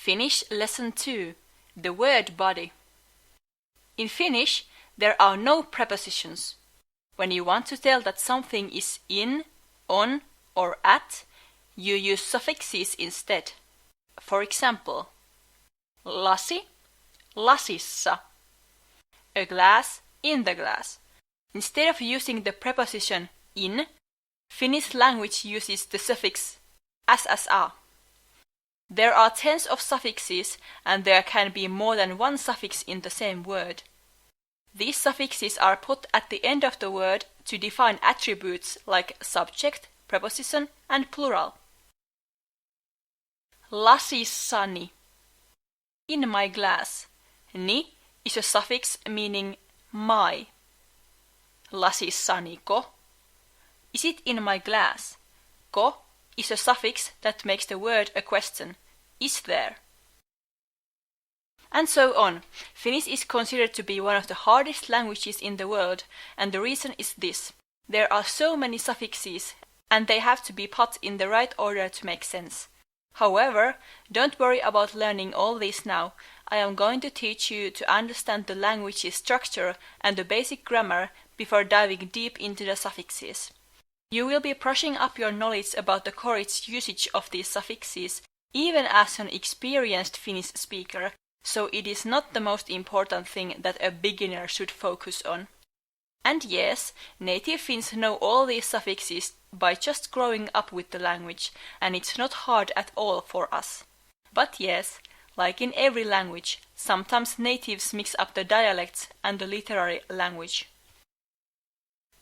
Finnish Lesson 2. The word body. In Finnish, there are no prepositions. When you want to tell that something is in, on, or at, you use suffixes instead. For example, lasi, lasissa. A glass, in the glass. Instead of using the preposition in, Finnish language uses the suffix ssa. There are tens of suffixes, and there can be more than one suffix in the same word. These suffixes are put at the end of the word to define attributes like subject, preposition, and plural. Lasissani. In my glass. Ni is a suffix meaning my. Lasissani ko. Is it in my glass? Ko is a suffix that makes the word a question. Is there? And so on. Finnish is considered to be one of the hardest languages in the world, and the reason is this. There are so many suffixes, and they have to be put in the right order to make sense. However, don't worry about learning all this now. I am going to teach you to understand the language's structure and the basic grammar before diving deep into the suffixes. You will be brushing up your knowledge about the correct usage of these suffixes, even as an experienced Finnish speaker, so it is not the most important thing that a beginner should focus on. And yes, native Finns know all these suffixes by just growing up with the language, and it's not hard at all for us. But yes, like in every language, sometimes natives mix up the dialects and the literary language.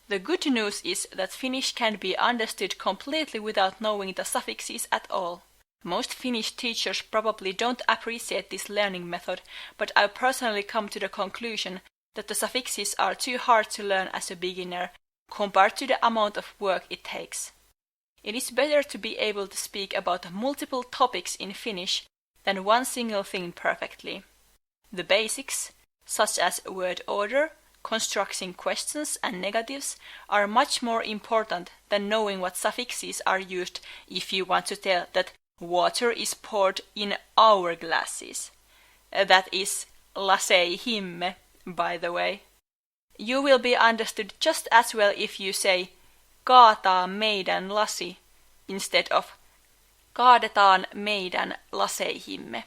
The good news is that Finnish can be understood completely without knowing the suffixes at all. Most Finnish teachers probably don't appreciate this learning method, but I've personally come to the conclusion that the suffixes are too hard to learn as a beginner compared to the amount of work it takes. It is better to be able to speak about multiple topics in Finnish than one single thing perfectly. The basics, such as word order, constructing questions and negatives, are much more important than knowing what suffixes are used if you want to tell that water is poured in our glasses. That is laseihimme, by the way. You will be understood just as well if you say kaataa meidän lasi instead of kaadetaan meidän laseihimme.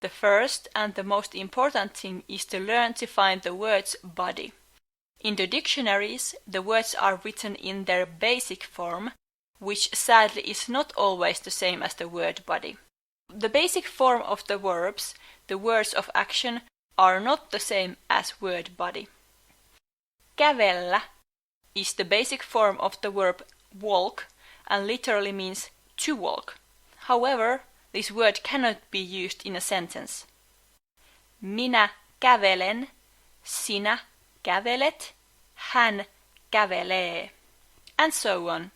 The first and the most important thing is to learn to find the word's body. In the dictionaries, the words are written in their basic form, which sadly is not always the same as the word body. The basic form of the verbs, the words of action, are not the same as word body. Kävellä is the basic form of the verb walk and literally means to walk. However, this word cannot be used in a sentence. Minä kävelen, sinä kävelet, hän kävelee, and so on.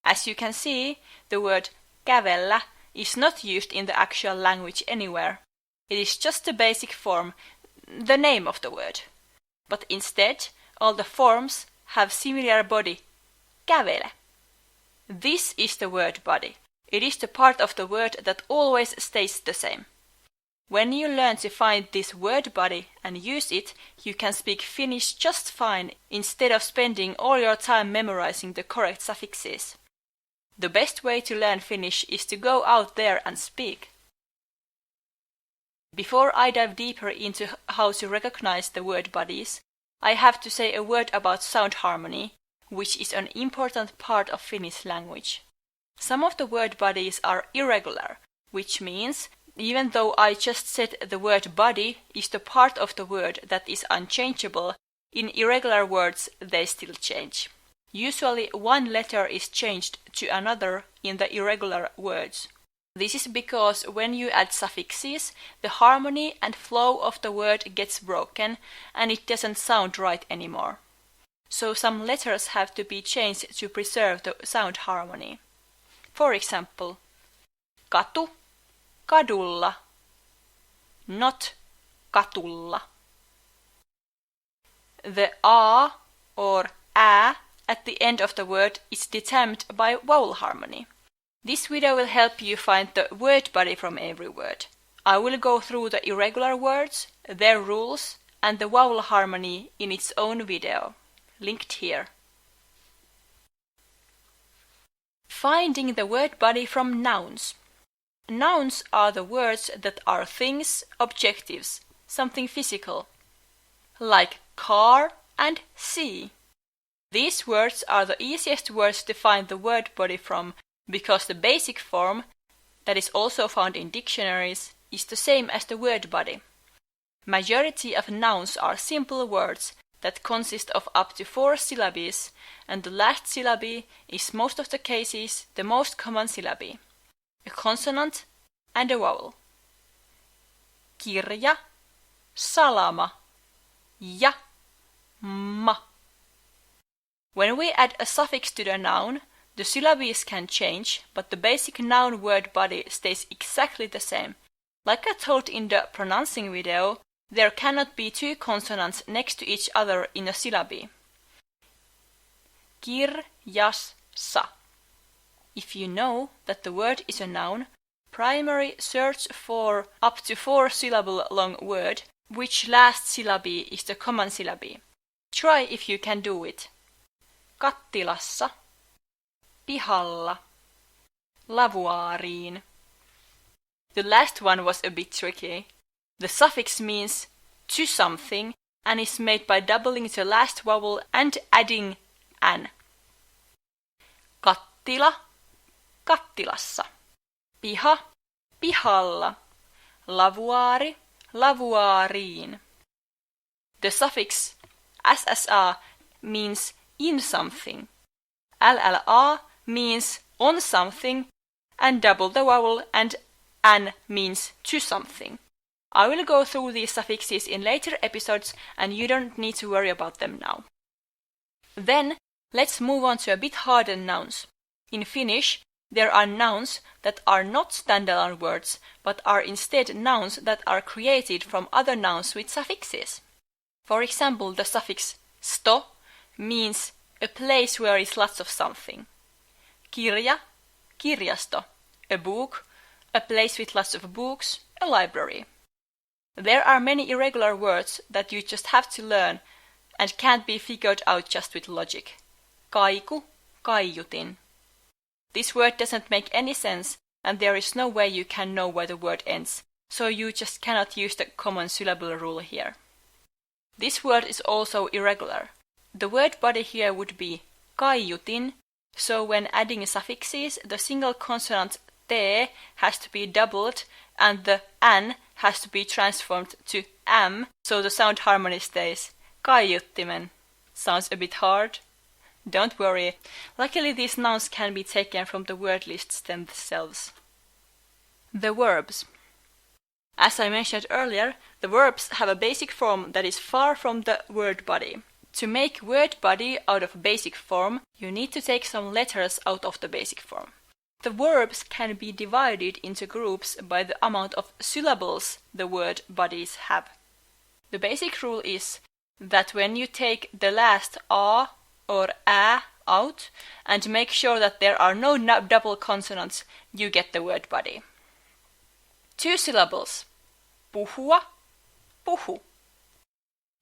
As you can see, the word kävellä is not used in the actual language anywhere. It is just the basic form, the name of the word. But instead, all the forms have similar body, kävele. This is the word body. It is the part of the word that always stays the same. When you learn to find this word body and use it, you can speak Finnish just fine instead of spending all your time memorizing the correct suffixes. The best way to learn Finnish is to go out there and speak. Before I dive deeper into how to recognize the word bodies, I have to say a word about sound harmony, which is an important part of Finnish language. Some of the word bodies are irregular, which means, even though I just said the word body is the part of the word that is unchangeable, in irregular words they still change. Usually one letter is changed to another in the irregular words. This is because when you add suffixes, the harmony and flow of the word gets broken and it doesn't sound right anymore. So some letters have to be changed to preserve the sound harmony. For example, katu, kadulla, not katulla. The a or ä at the end of the word is determined by vowel harmony. This video will help you find the word body from every word. I will go through the irregular words, their rules, and the vowel harmony in its own video, linked here. Finding the word body from nouns. Nouns are the words that are things, objectives, something physical, like car and sea. These words are the easiest words to find the word body from because the basic form, that is also found in dictionaries, is the same as the word body. Majority of nouns are simple words that consist of up to 4 syllables, and the last syllable is most of the cases the most common syllable, a consonant and a vowel. Kirja, salama, ja, ma. When we add a suffix to the noun, the syllables can change, but the basic noun word body stays exactly the same. Like I told in the pronouncing video, there cannot be 2 consonants next to each other in a syllable. Kirjassa. If you know that the word is a noun, primary search for up to 4 syllable long word, which last syllable is the common syllable. Try if you can do it. Kattilassa, pihalla, lavuaariin. The last one was a bit tricky. The suffix means to something and is made by doubling the last vowel and adding an. Kattila, kattilassa. Piha, pihalla. Lavuaari, lavuaariin. The suffix ssa means in something. Lla means on something, and double the vowel and an means to something. I will go through these suffixes in later episodes and you don't need to worry about them now. Then, let's move on to a bit harder nouns. In Finnish, there are nouns that are not standalone words, but are instead nouns that are created from other nouns with suffixes. For example, the suffix sto means a place where is lots of something. Kirja, kirjasto, a book, a place with lots of books, a library. There are many irregular words that you just have to learn and can't be figured out just with logic. Kaiku, kaiutin. This word doesn't make any sense and there is no way you can know where the word ends, so you just cannot use the common syllable rule here. This word is also irregular. The word body here would be kaiutin, so when adding suffixes, the single consonant t has to be doubled and the an has to be transformed to am, so the sound harmony stays. Kaiuttimen. Sounds a bit hard? Don't worry. Luckily these nouns can be taken from the word lists themselves. The verbs. As I mentioned earlier, the verbs have a basic form that is far from the word body. To make word body out of basic form, you need to take some letters out of the basic form. The verbs can be divided into groups by the amount of syllables the word bodies have. The basic rule is that when you take the last a or a out and make sure that there are no double consonants, you get the word body. 2 syllables. Puhua, puhu.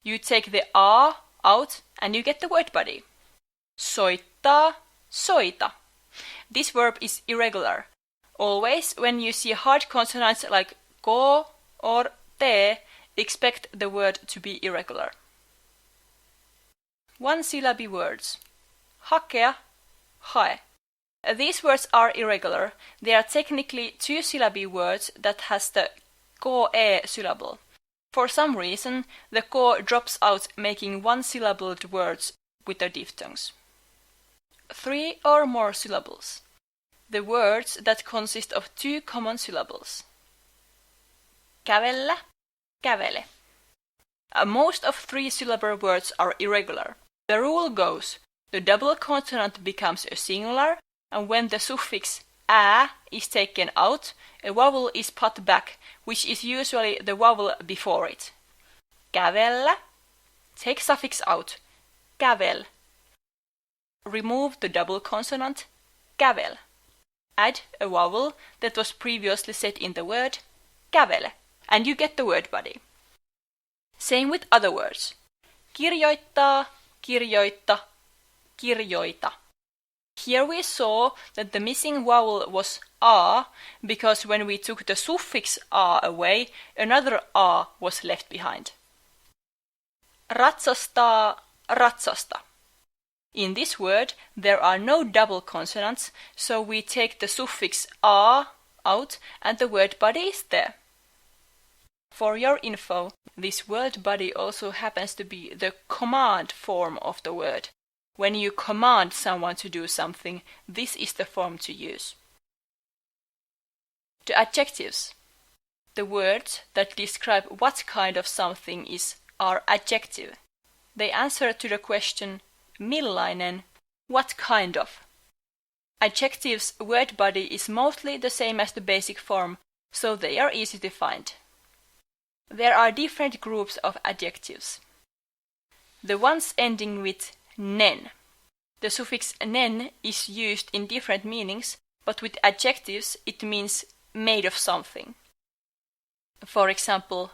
You take the a out and you get the word body. Soittaa, soita. This verb is irregular. Always when you see hard consonants like ko or te, expect the word to be irregular. 1 syllable words. Hakea, hae. These words are irregular. They are technically 2 syllable words that has the ko-e syllable. For some reason, the ko drops out, making 1 syllabled words with the diphthongs. 3 or more syllables. The words that consist of 2 common syllables. Kävellä, kävele. Most of 3 syllable words are irregular. The rule goes, the double consonant becomes a singular, and when the suffix ä is taken out, a vowel is put back, which is usually the vowel before it. Kävellä. Take suffix out. Kävel. Remove the double consonant. Kävel. Add a vowel that was previously said in the word kävele, and you get the word body. Same with other words. Kirjoittaa, kirjoitta, kirjoita. Here we saw that the missing vowel was a because when we took the suffix a away, another a was left behind. Ratsastaa, ratsasta. In this word, there are no double consonants, so we take the suffix a out and the word body is there. For your info, this word body also happens to be the command form of the word. When you command someone to do something, this is the form to use. The adjectives. The words that describe what kind of something is are adjective. They answer to the question millainen, what kind of. Adjectives' word body is mostly the same as the basic form, so they are easy to find. There are different groups of adjectives. The ones ending with nen. The suffix nen is used in different meanings, but with adjectives it means made of something. For example,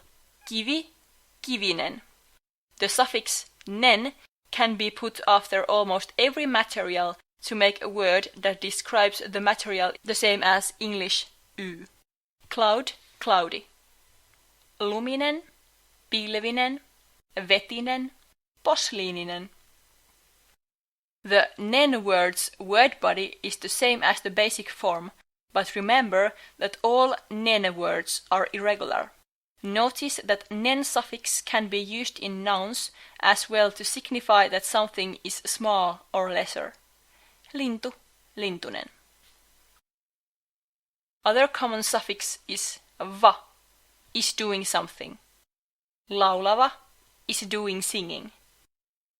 kivi, kivinen. The suffix nen can be put after almost every material to make a word that describes the material the same as English y. Cloud, cloudy. Luminen, pilvinen, vetinen, posliininen. The nen word's word body is the same as the basic form, but remember that all nen words are irregular. Notice that nen suffix can be used in nouns as well to signify that something is small or lesser. Lintu, lintunen. Other common suffix is va, is doing something. Laulava is doing singing.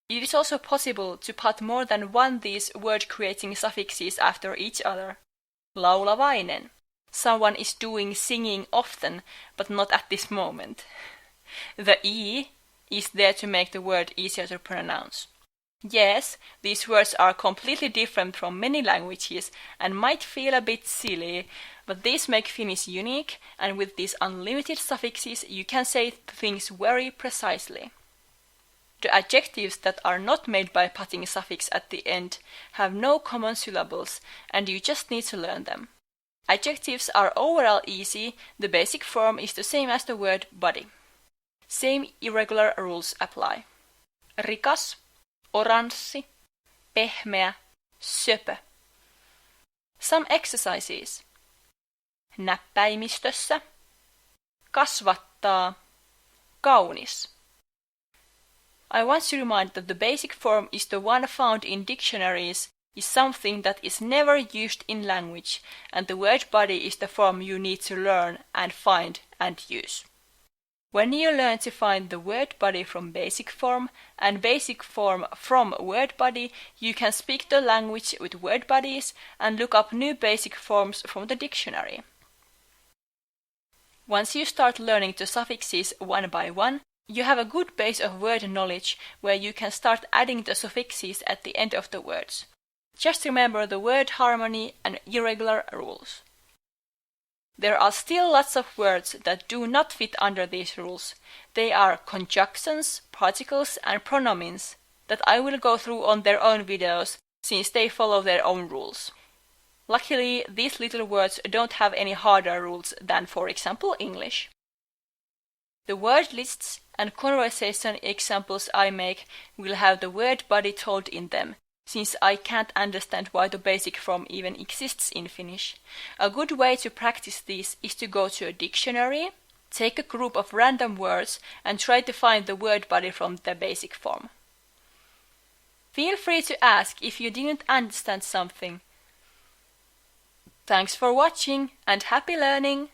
It is also possible to put more than one these word-creating suffixes after each other. Laulavainen. Someone is doing singing often, but not at this moment. The e is there to make the word easier to pronounce. Yes, these words are completely different from many languages and might feel a bit silly, but these make Finnish unique, and with these unlimited suffixes you can say things very precisely. The adjectives that are not made by putting suffix at the end have no common syllables, and you just need to learn them. Adjectives are overall easy, the basic form is the same as the word body. Same irregular rules apply. Rikas, oranssi, pehmeä, söpö. Some exercises. Näppäimistössä, kasvattaa, kaunis. I want to remind that the basic form is the one found in dictionaries, is something that is never used in language, and the word body is the form you need to learn and find and use. When you learn to find the word body from basic form and basic form from word body, you can speak the language with word bodies and look up new basic forms from the dictionary. Once you start learning the suffixes one by one, you have a good base of word knowledge where you can start adding the suffixes at the end of the words. Just remember the word harmony and irregular rules. There are still lots of words that do not fit under these rules. They are conjunctions, particles and pronomins that I will go through on their own videos since they follow their own rules. Luckily, these little words don't have any harder rules than, for example, English. The word lists and conversation examples I make will have the word body told in them, since I can't understand why the basic form even exists in Finnish. A good way to practice this is to go to a dictionary, take a group of random words and try to find the word body from the basic form. Feel free to ask if you didn't understand something. Thanks for watching and happy learning!